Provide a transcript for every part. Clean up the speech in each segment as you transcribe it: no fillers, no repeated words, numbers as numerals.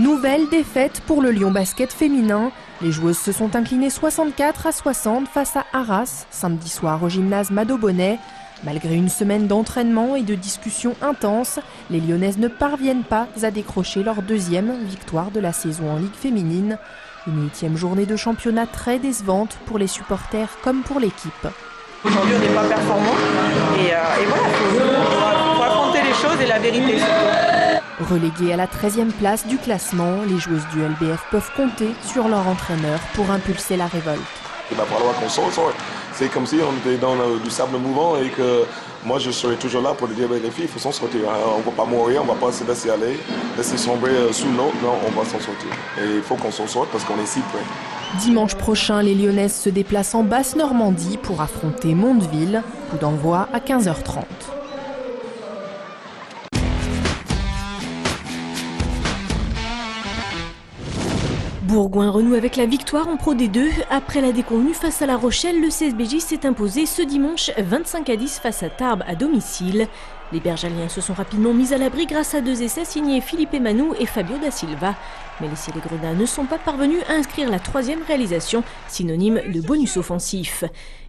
Nouvelle défaite pour le Lyon Basket féminin. Les joueuses se sont inclinées 64-60 face à Arras, samedi soir au gymnase Mado-Bonnet. Malgré une semaine d'entraînement et de discussions intenses, les Lyonnaises ne parviennent pas à décrocher leur deuxième victoire de la saison en Ligue féminine. Une 8e journée de championnat très décevante pour les supporters comme pour l'équipe. Aujourd'hui, on n'est pas performant et voilà, faut affronter les choses et la vérité surtout. Reléguées à la 13e place du classement, les joueuses du LBF peuvent compter sur leur entraîneur pour impulser la révolte. Il va falloir qu'on s'en sorte. C'est comme si on était dans du sable mouvant et que moi je serais toujours là pour dire les filles, il faut s'en sortir. On ne va pas mourir, on ne va pas se laisser aller, laisser sombrer sous l'eau. Non, on va s'en sortir. Et il faut qu'on s'en sorte parce qu'on est si près. Dimanche prochain, les Lyonnaises se déplacent en Basse-Normandie pour affronter Mondeville. Coup d'envoi à 15h30. Bourgoin renoue avec la victoire en Pro D2. Après la déconvenue face à La Rochelle, le CSBJ s'est imposé ce dimanche 25-10 face à Tarbes à domicile. Les Bergaliens se sont rapidement mis à l'abri grâce à 2 essais signés Philippe Emanou et Fabio da Silva. Mais les Célégrena ne sont pas parvenus à inscrire la 3e réalisation, synonyme de bonus offensif.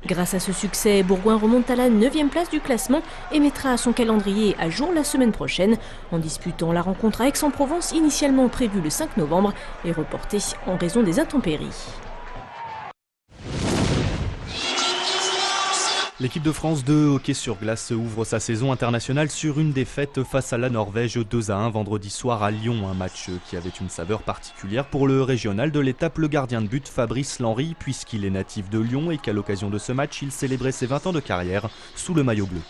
Grâce à ce succès, Bourgoin remonte à la 9e place du classement et mettra son calendrier à jour la semaine prochaine en disputant la rencontre à Aix-en-Provence initialement prévue le 5 novembre et reportée en raison des intempéries. L'équipe de France de hockey sur glace ouvre sa saison internationale sur une défaite face à la Norvège 2-1 vendredi soir à Lyon. Un match qui avait une saveur particulière pour le régional de l'étape, le gardien de but Fabrice Lenry, puisqu'il est natif de Lyon et qu'à l'occasion de ce match, il célébrait ses 20 ans de carrière sous le maillot bleu.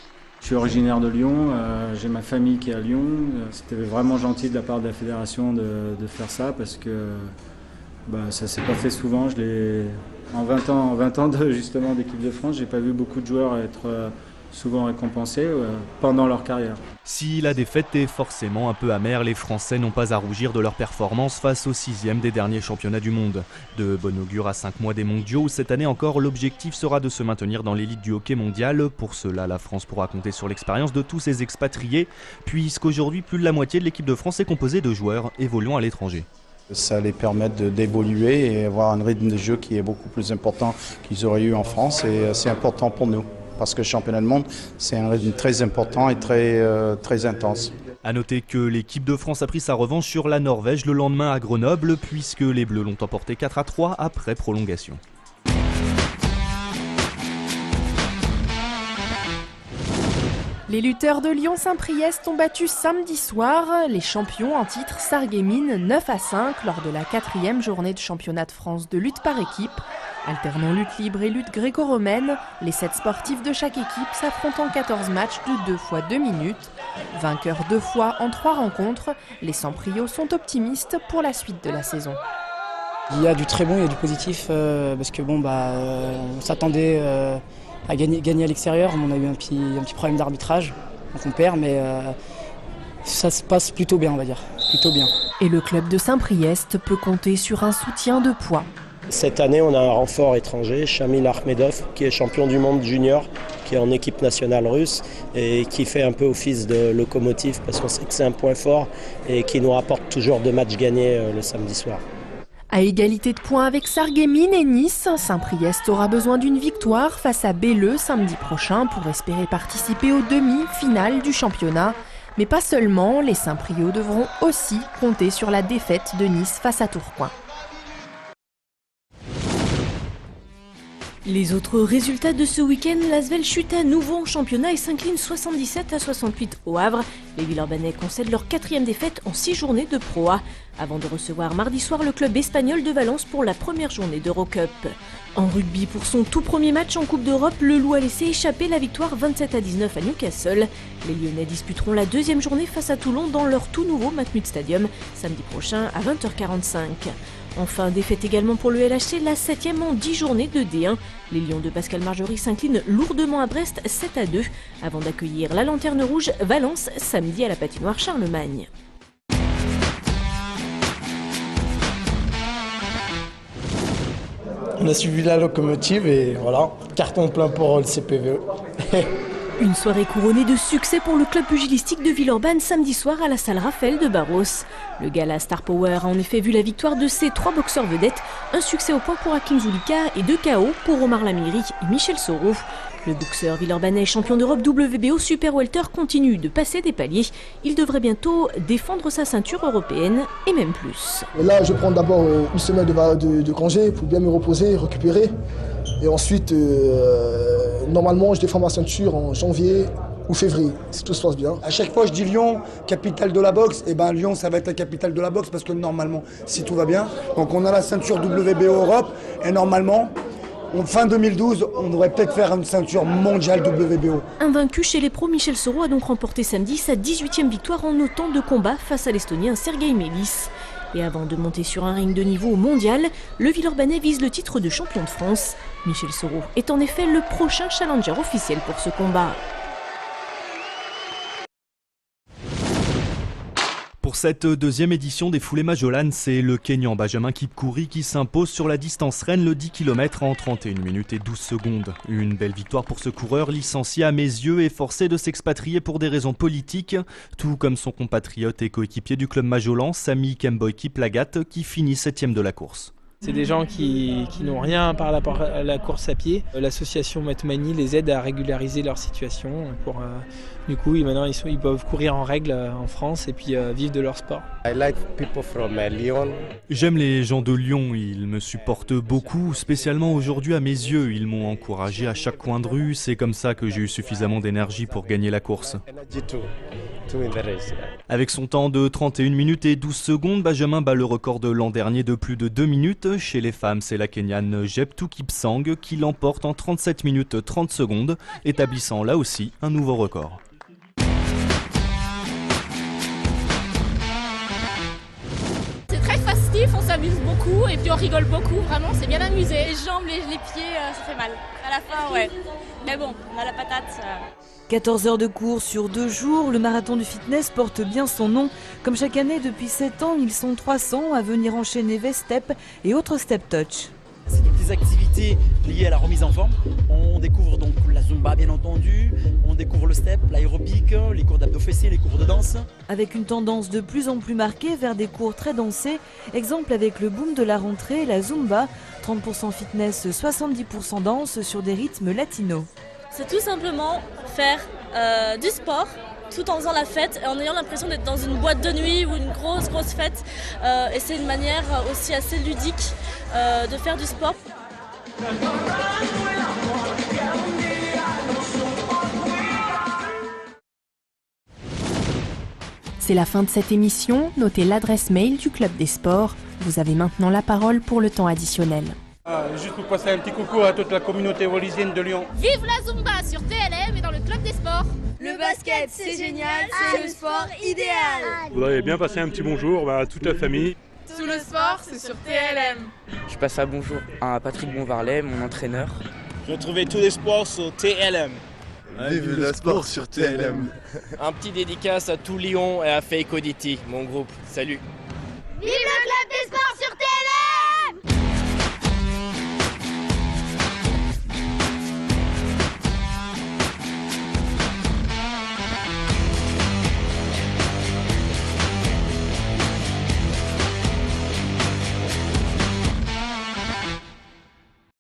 Je suis originaire de Lyon, j'ai ma famille qui est à Lyon. C'était vraiment gentil de la part de la fédération de faire ça parce que ça ne s'est pas fait souvent. En 20 ans justement d'équipe de France, j'ai pas vu beaucoup de joueurs être souvent récompensés pendant leur carrière. Si la défaite est forcément un peu amère, les Français n'ont pas à rougir de leur performance face au 6e des derniers championnats du monde. De bon augure à 5 mois des mondiaux, où cette année encore l'objectif sera de se maintenir dans l'élite du hockey mondial. Pour cela, la France pourra compter sur l'expérience de tous ses expatriés, puisqu'aujourd'hui plus de la moitié de l'équipe de France est composée de joueurs évoluant à l'étranger. Ça les permet d'évoluer et avoir un rythme de jeu qui est beaucoup plus important qu'ils auraient eu en France et c'est important pour nous parce que le championnat du monde c'est un rythme très important et très intense. A noter que l'équipe de France a pris sa revanche sur la Norvège le lendemain à Grenoble puisque les Bleus l'ont emporté 4-3 après prolongation. Les lutteurs de Lyon-Saint-Priest ont battu samedi soir les champions en titre Sarreguemines 9-5 lors de la 4e journée de championnat de France de lutte par équipe. Alternant lutte libre et lutte gréco-romaine, les 7 sportifs de chaque équipe s'affrontent en 14 matchs de 2 fois 2 minutes. Vainqueurs 2 fois en 3 rencontres, les Sampriaux sont optimistes pour la suite de la saison. Il y a du très bon, il y a du positif parce que on s'attendait à gagner à l'extérieur. On a eu un petit problème d'arbitrage, donc on perd, mais ça se passe plutôt bien, on va dire, plutôt bien. Et le club de Saint-Priest peut compter sur un soutien de poids. Cette année, on a un renfort étranger, Shamil Akhmedov, qui est champion du monde junior, qui est en équipe nationale russe et qui fait un peu office de locomotive parce qu'on sait que c'est un point fort et qui nous rapporte toujours 2 matchs gagnés le samedi soir. À égalité de points avec Sarreguemines et Nice, Saint-Priest aura besoin d'une victoire face à Belleux samedi prochain pour espérer participer aux demi-finales du championnat. Mais pas seulement, les Saint-Priaux devront aussi compter sur la défaite de Nice face à Tourcoing. Les autres résultats de ce week-end, l'Asvel chute à nouveau en championnat et s'incline 77-68 au Havre. Les Villeurbanais concèdent leur 4e défaite en 6 journées de Pro A, avant de recevoir mardi soir le club espagnol de Valence pour la première journée d'Eurocup. En rugby, pour son tout premier match en Coupe d'Europe, le Loup a laissé échapper la victoire 27-19 à Newcastle. Les Lyonnais disputeront la 2e journée face à Toulon dans leur tout nouveau Matmut Stadium, samedi prochain à 20h45. Enfin, défaite également pour le LHC, la 7e en 10 journées de D1. Les Lions de Pascal Marjorie s'inclinent lourdement à Brest 7-2, avant d'accueillir la Lanterne Rouge Valence samedi à la patinoire Charlemagne. On a suivi la locomotive et voilà, carton plein pour le CPVE. Une soirée couronnée de succès pour le club pugilistique de Villeurbanne samedi soir à la salle Raphaël de Barros. Le gala Star Power a en effet vu la victoire de ses 3 boxeurs vedettes, un succès au point pour Hakim Zulika et 2 KO pour Omar Lamiri et Michel Soro. Le boxeur villeurbanais champion d'Europe WBO Super Welter continue de passer des paliers. Il devrait bientôt défendre sa ceinture européenne et même plus. Et là, je prends d'abord une semaine de congé pour bien me reposer, récupérer. Et ensuite, normalement, je défends ma ceinture en janvier ou février, si tout se passe bien. À chaque fois, je dis Lyon, capitale de la boxe. Et bien Lyon, ça va être la capitale de la boxe parce que normalement, si tout va bien, donc on a la ceinture WBO Europe et normalement, fin 2012, on devrait peut-être faire une ceinture mondiale WBO. Invaincu chez les pros, Michel Soro a donc remporté samedi sa 18e victoire en autant de combats face à l'Estonien Sergei Melis. Et avant de monter sur un ring de niveau mondial, le Villeurbanais vise le titre de champion de France. Michel Soro est en effet le prochain challenger officiel pour ce combat. Pour cette deuxième édition des Foulées Majolan, c'est le Kényan Benjamin Kipkouri qui s'impose sur la distance reine, le 10 km en 31 minutes et 12 secondes. Une belle victoire pour ce coureur licencié à mes yeux et forcé de s'expatrier pour des raisons politiques, tout comme son compatriote et coéquipier du club Majolan, Sami Kemboy Kiplagat, qui finit 7e de la course. C'est des gens qui n'ont rien par rapport à la course à pied. L'association Matmani les aide à régulariser leur situation. Du coup, maintenant, ils peuvent courir en règle en France et puis vivre de leur sport. J'aime les gens de Lyon, ils me supportent beaucoup, spécialement aujourd'hui à mes yeux. Ils m'ont encouragé à chaque coin de rue, c'est comme ça que j'ai eu suffisamment d'énergie pour gagner la course. Avec son temps de 31 minutes et 12 secondes, Benjamin bat le record de l'an dernier de plus de 2 minutes. Chez les femmes, c'est la Kenyane Jeptou Kipsang qui l'emporte en 37 minutes 30 secondes, établissant là aussi un nouveau record. C'est très festif, on s'amuse beaucoup et puis on rigole beaucoup, vraiment c'est bien amusé. Les jambes, les pieds, ça fait mal. À la fin, ouais. Mais bon, on a la patate. 14 heures de course sur 2 jours, le marathon du fitness porte bien son nom. Comme chaque année depuis 7 ans, ils sont 300 à venir enchaîner V-Step et autres Step Touch. C'est des activités liées à la remise en forme. On découvre donc la Zumba bien entendu, on découvre le step, l'aérobic, les cours d'abdos fessés, les cours de danse. Avec une tendance de plus en plus marquée vers des cours très dansés, exemple avec le boom de la rentrée, la Zumba, 30% fitness, 70% danse sur des rythmes latinos. C'est tout simplement faire du sport tout en faisant la fête et en ayant l'impression d'être dans une boîte de nuit ou une grosse fête. Et c'est une manière aussi assez ludique de faire du sport. C'est la fin de cette émission. Notez l'adresse mail du Club des Sports. Vous avez maintenant la parole pour le temps additionnel. Juste pour passer un petit coucou à toute la communauté wallisienne de Lyon. Vive la Zumba sur TLM et dans le Club des Sports. Le basket, c'est génial, c'est le sport idéal. Je voudrais bien passer un petit bonjour à toute la famille. Tout le sport, c'est sur TLM. Je passe un bonjour à Patrick Bonvarlet, mon entraîneur. Retrouvez tous les sports sur TLM. Vive le sport sur TLM. Un petit dédicace à tout Lyon et à Fake Audity, mon groupe. Salut. Vive le Club des Sports sur TLM.